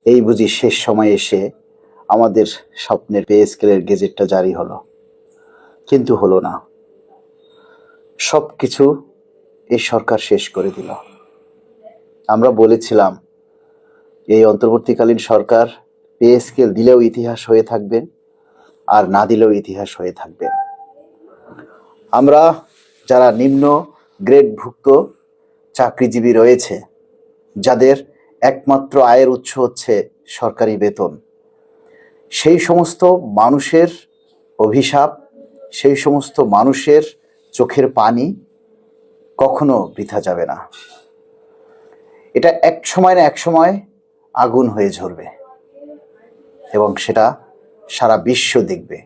এই বুঝি শেষ সময় এসে আমাদের স্বপ্নের পে স্কেলের গেজেটটা জারি হলো, কিন্তু হলো না। সবকিছু এই সরকার শেষ করে দিল। আমরা বলেছিলাম এই অন্তর্বর্তীকালীন সরকার পে স্কেল দিলেও ইতিহাস হয়ে থাকবে, আর না দিলেও ইতিহাস হয়ে থাকবে। আমরা যারা নিম্ন গ্রেডভুক্ত চাকরিজীবী রয়েছে, যাদের একমাত্র আয়ের উৎস হচ্ছে সরকারি বেতন, সেই সমস্ত মানুষের অভিশাপ, সেই সমস্ত মানুষের চোখের পানি কখনো বৃথা যাবে না। এটা এক সময় না এক সময় আগুন হয়ে ঝরবে, এবং সেটা সারা বিশ্ব দেখবে।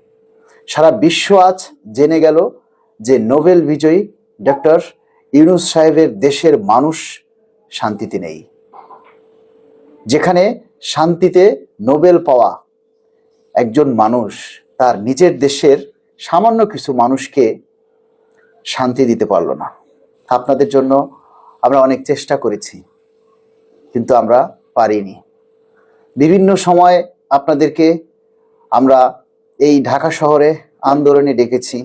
সারা বিশ্ব আজ জেনে গেল যে নোবেল বিজয়ী ডক্টর ইউনূস সাহেবের দেশের মানুষ শান্তিতে নেই। যেখানে শান্তিতে নোবেল পাওয়া একজন মানুষ তার নিজের দেশের সামান্য কিছু মানুষকে শান্তি দিতে পারল না। আপনাদের জন্য আমরা অনেক চেষ্টা করেছি, কিন্তু আমরা পারিনি। বিভিন্ন সময় আপনাদেরকে আমরা এই ঢাকা শহরে আন্দোলনে ডেকেছি।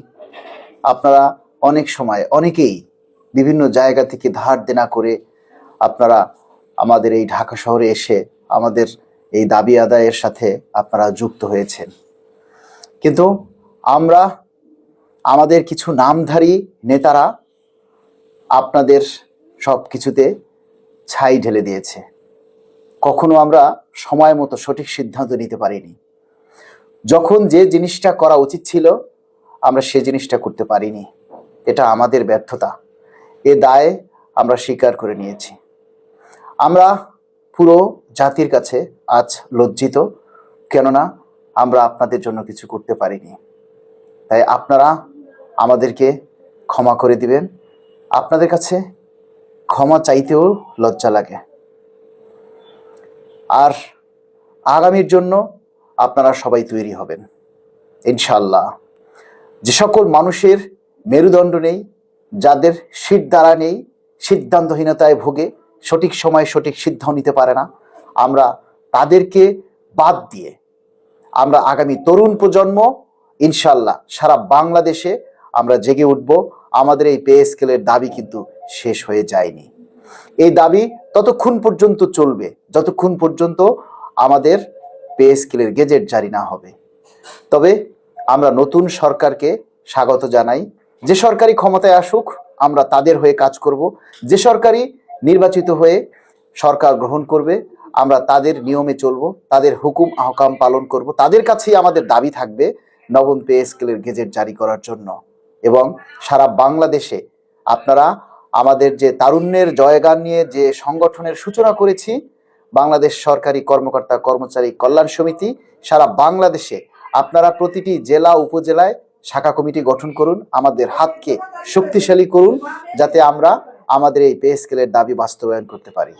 আপনারা অনেক সময় অনেকেই বিভিন্ন জায়গা থেকে ধার দেনা করে আপনারা আমাদের এই ঢাকা শহরে এসে আমাদের এই দাবি আদায়ের সাথে আপনারা যুক্ত হয়েছেন। কিন্তু আমরা আমাদের কিছু নামধারী নেতারা আপনাদের সব কিছুতে ছাই ঢেলে দিয়েছে। কখনো আমরা সময় মতো সঠিক সিদ্ধান্ত নিতে পারিনি। যখন যে জিনিসটা করা উচিত ছিল আমরা সে জিনিসটা করতে পারিনি। এটা আমাদের ব্যর্থতা। এ দায় আমরা স্বীকার করে নিয়েছি। আমরা পুরো জাতির কাছে আজ লজ্জিত, কেননা আমরা আপনাদের জন্য কিছু করতে পারিনি। তাই আপনারা আমাদেরকে ক্ষমা করে দিবেন। আপনাদের কাছে ক্ষমা চাইতেও লজ্জা লাগে। আর আগামীর জন্য আপনারা সবাই তৈরি হবেন ইনশাআল্লাহ। যে সকল মানুষের মেরুদণ্ড নেই, যাদের শীত দ্বারা নেই, সিদ্ধান্তহীনতায় ভোগে, সঠিক সময়ে সঠিক সিদ্ধান্ত নিতে পারে না, আমরা তাদেরকে বাদ দিয়ে আমরা আগামী তরুণ প্রজন্ম ইনশাআল্লাহ সারা বাংলাদেশে আমরা জেগে উঠব। আমাদের এই পে স্কেলের দাবি কিন্তু শেষ হয়ে যায়নি। এই দাবি ততক্ষণ পর্যন্ত চলবে যতক্ষণ পর্যন্ত আমাদের পে স্কেলের গেজেট জারি না হবে। তবে আমরা নতুন সরকারকে স্বাগত জানাই। যে সরকারি ক্ষমতায় আসুক আমরা তাদের হয়ে কাজ করব। যে সরকারি নির্বাচিত হয়ে সরকার গ্রহণ করবে আমরা তাদের নিয়মে চলব, তাদের হুকুম আহকাম পালন করব। তাদের কাছেই আমাদের দাবি থাকবে নবম পে স্কেলের গেজেট জারি করার জন্য। এবং সারা বাংলাদেশে আপনারা আমাদের যে তারুণ্যের জয়গান নিয়ে যে সংগঠনের সূচনা করেছি, বাংলাদেশ সরকারি কর্মকর্তা কর্মচারী কল্যাণ সমিতি, সারা বাংলাদেশে আপনারা প্রতিটি জেলা উপজেলায় শাখা কমিটি গঠন করুন, আমাদের হাতকে শক্তিশালী করুন, যাতে আমরা আমাদের এই পে স্কেলের দাবি বাস্তবায়ন করতে পারি।